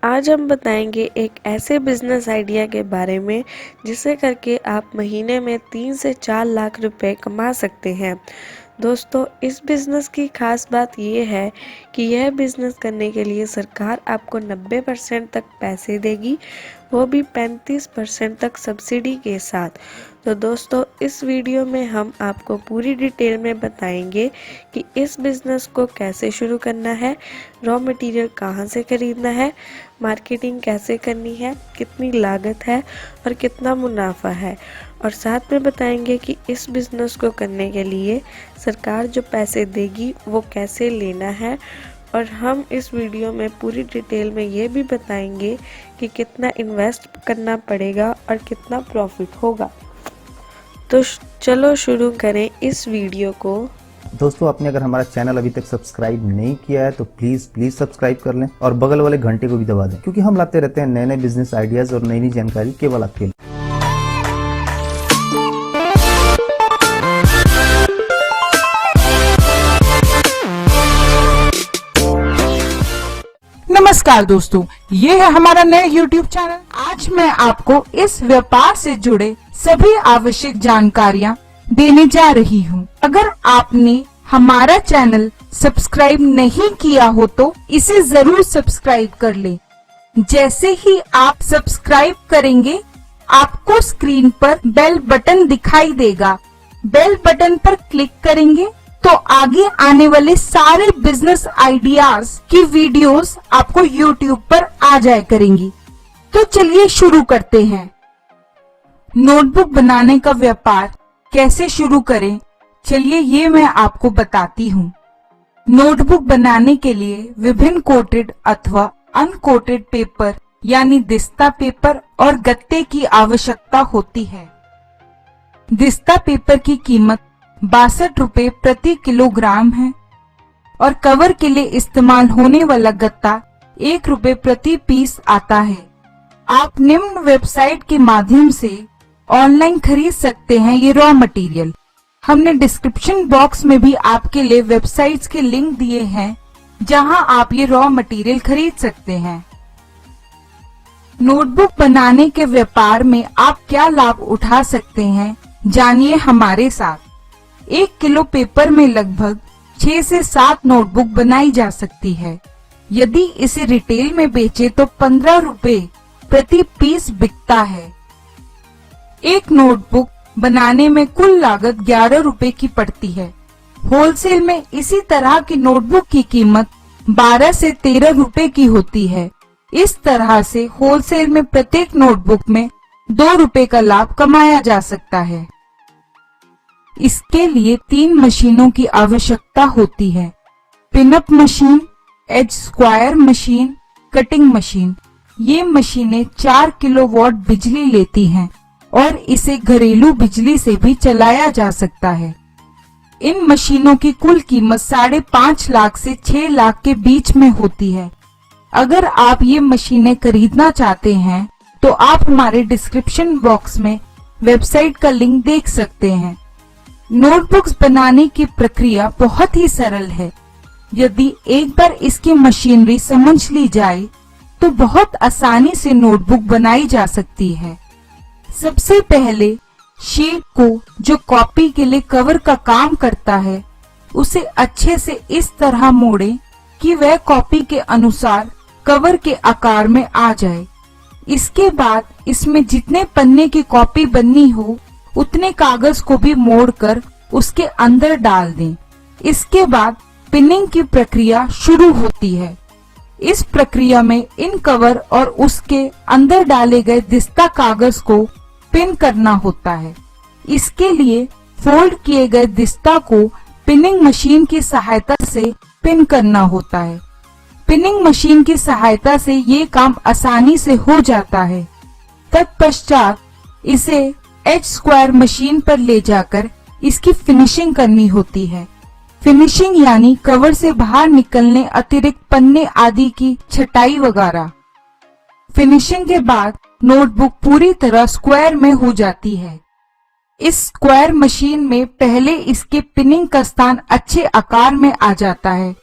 आज हम बताएंगे एक ऐसे बिजनेस आइडिया के बारे में जिसे करके आप महीने में 3 से 4 लाख रुपए कमा सकते हैं। दोस्तों, इस बिज़नेस की ख़ास बात ये है कि यह बिज़नेस करने के लिए सरकार आपको 90% तक पैसे देगी, वो भी 35% तक सब्सिडी के साथ। तो दोस्तों, इस वीडियो में हम आपको पूरी डिटेल में बताएंगे कि इस बिज़नेस को कैसे शुरू करना है, रॉ मटेरियल कहाँ से खरीदना है, मार्केटिंग कैसे करनी है, कितनी लागत है और कितना मुनाफा है, और साथ में बताएंगे कि इस बिज़नेस को करने के लिए सरकार जो पैसे देगी वो कैसे लेना है। और हम इस वीडियो में पूरी डिटेल में ये भी बताएंगे कि कितना इन्वेस्ट करना पड़ेगा और कितना प्रॉफिट होगा। तो चलो शुरू करें इस वीडियो को। दोस्तों, आपने अगर हमारा चैनल अभी तक सब्सक्राइब नहीं किया है तो प्लीज सब्सक्राइब कर लें और बगल वाले घंटे को भी दबा दें, क्योंकि हम लाते रहते हैं नए नए बिजनेस आइडियाज और नई नई जानकारी केवल आपके लिए। नमस्कार दोस्तों, ये है हमारा नया YouTube चैनल। आज मैं आपको इस व्यापार से जुड़े सभी आवश्यक जानकारियाँ देने जा रही हूँ। अगर आपने हमारा चैनल सब्सक्राइब नहीं किया हो तो इसे जरूर सब्सक्राइब कर लें। जैसे ही आप सब्सक्राइब करेंगे, आपको स्क्रीन पर बेल बटन दिखाई देगा। बेल बटन पर क्लिक करेंगे तो आगे आने वाले सारे बिजनेस आइडियाज की वीडियोस आपको YouTube पर आ जाया करेंगी। तो चलिए शुरू करते हैं। नोटबुक बनाने का व्यापार कैसे शुरू करें, चलिए ये मैं आपको बताती हूँ। नोटबुक बनाने के लिए विभिन्न कोटेड अथवा अनकोटेड पेपर यानी दिस्ता पेपर और गत्ते की आवश्यकता होती है। दिस्ता पेपर की कीमत 62 रुपए प्रति किलोग्राम है और कवर के लिए इस्तेमाल होने वाला गत्ता 1 रुपए प्रति पीस आता है। आप निम्न वेबसाइट के माध्यम से ऑनलाइन खरीद सकते हैं ये रॉ मटेरियल। हमने डिस्क्रिप्शन बॉक्स में भी आपके लिए वेबसाइट्स के लिंक दिए हैं जहां आप ये रॉ मटेरियल खरीद सकते हैं। नोटबुक बनाने के व्यापार में आप क्या लाभ उठा सकते हैं, जानिए हमारे साथ। 1 किलो पेपर में लगभग 6 से 7 नोटबुक बनाई जा सकती है। यदि इसे रिटेल में बेचे तो 15 रुपए प्रति पीस बिकता है। एक नोटबुक बनाने में कुल लागत 11 रुपए की पड़ती है। होलसेल में इसी तरह की नोटबुक की कीमत 12 से 13 रुपए की होती है। इस तरह से होलसेल में प्रत्येक नोटबुक में 2 रुपए का लाभ कमाया जा सकता है। इसके लिए 3 मशीनों की आवश्यकता होती है। Pinup machine, as square machine, cutting machine. ये मशीनें 4 किलोवाट बिजली लेती हैं और इसे घरेलू बिजली से भी चलाया जा सकता है। इन मशीनों की कुल कीमत 5.5 लाख से 6 लाख के बीच में होती है। अगर आप ये मशीनें खरीदना चाहते हैं तो आप हमारे डिस्क्रिप्शन बॉक्स में वेबसाइट का लिंक देख सकते हैं। नोटबुक्स बनाने की प्रक्रिया बहुत ही सरल है। यदि एक बार इसकी मशीनरी समझ ली जाए तो बहुत आसानी से नोटबुक बनाई जा सकती है। सबसे पहले शीट को, जो कॉपी के लिए कवर का काम करता है, उसे अच्छे से इस तरह मोड़ें कि वह कॉपी के अनुसार कवर के आकार में आ जाए। इसके बाद इसमें जितने पन्ने की कॉपी बननी हो उतने कागज को भी मोड़कर उसके अंदर डाल दें। इसके बाद पिनिंग की प्रक्रिया शुरू होती है। इस प्रक्रिया में इन कवर और उसके अंदर डाले गए दिस्ता कागज को पिन करना होता है। इसके लिए फोल्ड किए गए दिस्ता को पिनिंग मशीन की सहायता से पिन करना होता है। पिनिंग मशीन की सहायता से ये काम आसानी से हो जाता है। तत्पश्चात इसे एज स्क्वायर मशीन पर ले जाकर इसकी फिनिशिंग करनी होती है। फिनिशिंग यानी कवर से बाहर निकलने अतिरिक्त पन्ने आदि की छटाई वगैरह। फिनिशिंग के बाद नोटबुक पूरी तरह स्क्वायर में हो जाती है। इस स्क्वायर मशीन में पहले इसके पिनिंग का स्थान अच्छे आकार में आ जाता है।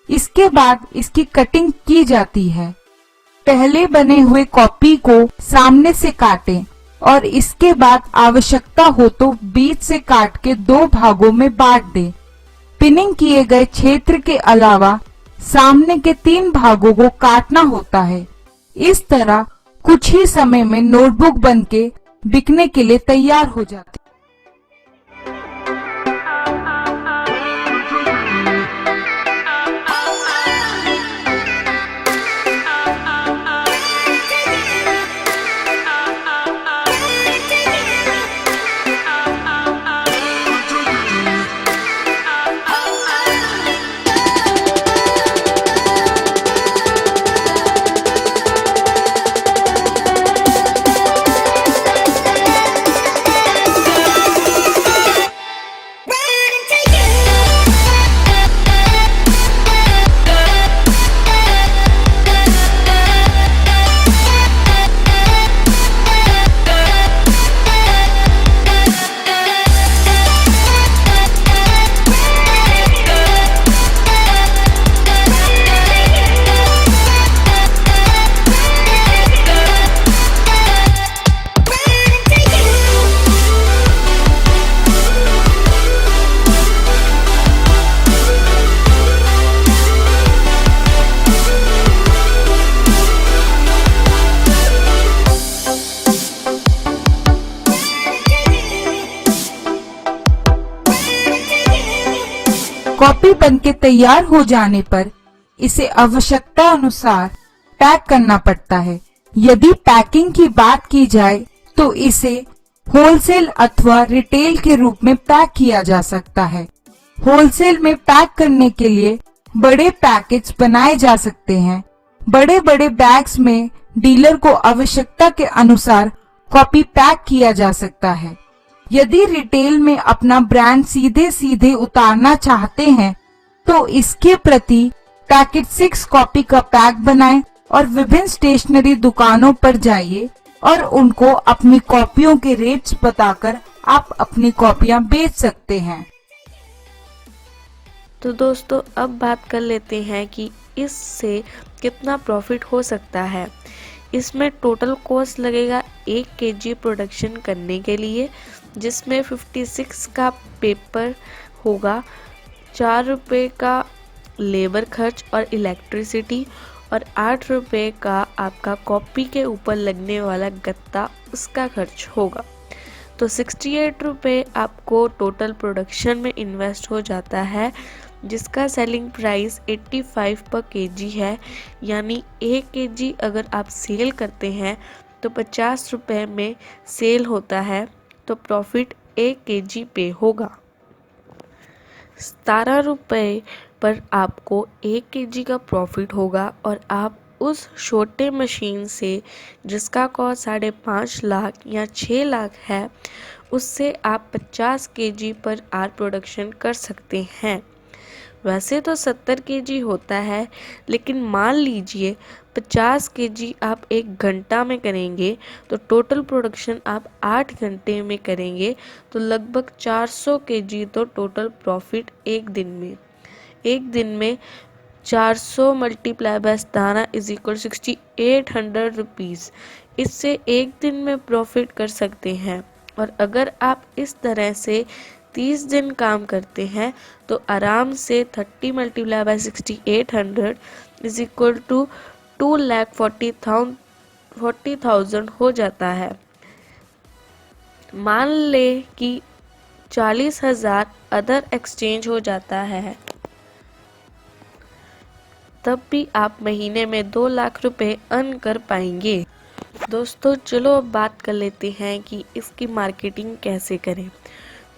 इसके बाद इसकी कटिंग की जाती है। पहले बने हुए कॉपी को सामने से काटें और इसके बाद आवश्यकता हो तो बीच से काट के 2 भागों में बांट दें। पिनिंग किए गए क्षेत्र के अलावा सामने के 3 भागों को काटना होता है। इस तरह कुछ ही समय में नोटबुक बनके बिकने के लिए तैयार हो जाती है। कॉपी बनके तैयार हो जाने पर इसे आवश्यकता अनुसार पैक करना पड़ता है। यदि पैकिंग की बात की जाए तो इसे होलसेल अथवा रिटेल के रूप में पैक किया जा सकता है। होलसेल में पैक करने के लिए बड़े पैकेज बनाए जा सकते हैं। बड़े बड़े बैग्स में डीलर को आवश्यकता के अनुसार कॉपी पैक किया जा सकता है। यदि रिटेल में अपना ब्रांड सीधे सीधे उतारना चाहते हैं तो इसके प्रति पैकेट 6 कॉपी का पैक बनाएं और विभिन्न स्टेशनरी दुकानों पर जाइए और उनको अपनी कॉपियों के रेट्स बताकर आप अपनी कॉपियां बेच सकते हैं। तो दोस्तों अब बात कर लेते हैं कि इससे कितना प्रॉफिट हो सकता है। इसमें टोटल कॉस्ट लगेगा 1 kg प्रोडक्शन करने के लिए, जिसमें 56 का पेपर होगा, 4 रुपये का लेबर खर्च और इलेक्ट्रिसिटी और 8 रुपये का आपका कॉपी के ऊपर लगने वाला गत्ता, उसका खर्च होगा। तो 68 रुपये आपको टोटल प्रोडक्शन में इन्वेस्ट हो जाता है, जिसका सेलिंग प्राइस 85 पर kg है। यानी 1 kg अगर आप सेल करते हैं तो 50 रुपये में सेल होता है, तो प्रॉफिट 1 kg पे होगा। 17 रुपये पर आपको 1 kg का प्रॉफिट होगा और आप उस छोटे मशीन से जिसका कॉस्ट 5.5 लाख या 6 लाख है, उससे आप 50 kg पर आर प्रोडक्शन कर सकते हैं। वैसे तो 70 kg होता है, लेकिन मान लीजिए 50 kg आप 1 घंटा में करेंगे तो टोटल प्रोडक्शन आप 8 घंटे में करेंगे, तो लगभग 400 kg तो टोटल प्रॉफिट एक दिन में 400 multiply by 17 is equal 6800 rupees. इससे एक दिन में प्रॉफिट कर सकते हैं। और अगर आप इस तरह से 30 दिन काम करते हैं तो आराम से 30 multiply by 6800 is equal to 2,40,000 हो जाता है। मान ले कि 40,000 अदर एक्सचेंज हो जाता है, तब भी आप महीने में 2 लाख रुपए अर्न कर पाएंगे। दोस्तों चलो अब बात कर लेते हैं कि इसकी मार्केटिंग कैसे करें।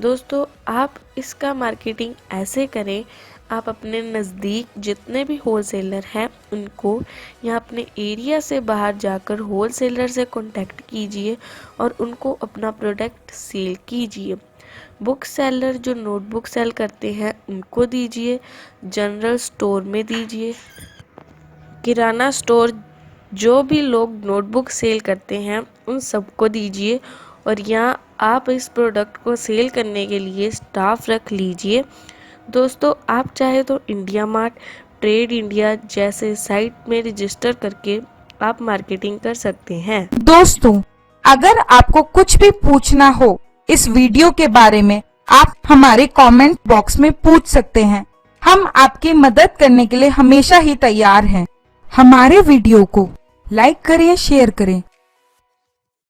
दोस्तों आप इसका मार्केटिंग ऐसे करें, आप अपने नज़दीक जितने भी होलसेलर हैं उनको या अपने एरिया से बाहर जाकर होलसेलर से कांटेक्ट कीजिए और उनको अपना प्रोडक्ट सेल कीजिए। बुक सेलर जो नोटबुक सेल करते हैं उनको दीजिए, जनरल स्टोर में दीजिए, किराना स्टोर जो भी लोग नोटबुक सेल करते हैं उन सबको दीजिए। और यहाँ आप इस प्रोडक्ट को सेल करने के लिए स्टाफ रख लीजिए। दोस्तों आप चाहे तो इंडिया मार्ट, ट्रेड इंडिया जैसे साइट में रजिस्टर करके आप मार्केटिंग कर सकते हैं। दोस्तों, अगर आपको कुछ भी पूछना हो इस वीडियो के बारे में, आप हमारे कमेंट बॉक्स में पूछ सकते हैं। हम आपकी मदद करने के लिए हमेशा ही तैयार हैं। हमारे वीडियो को लाइक करें, शेयर करें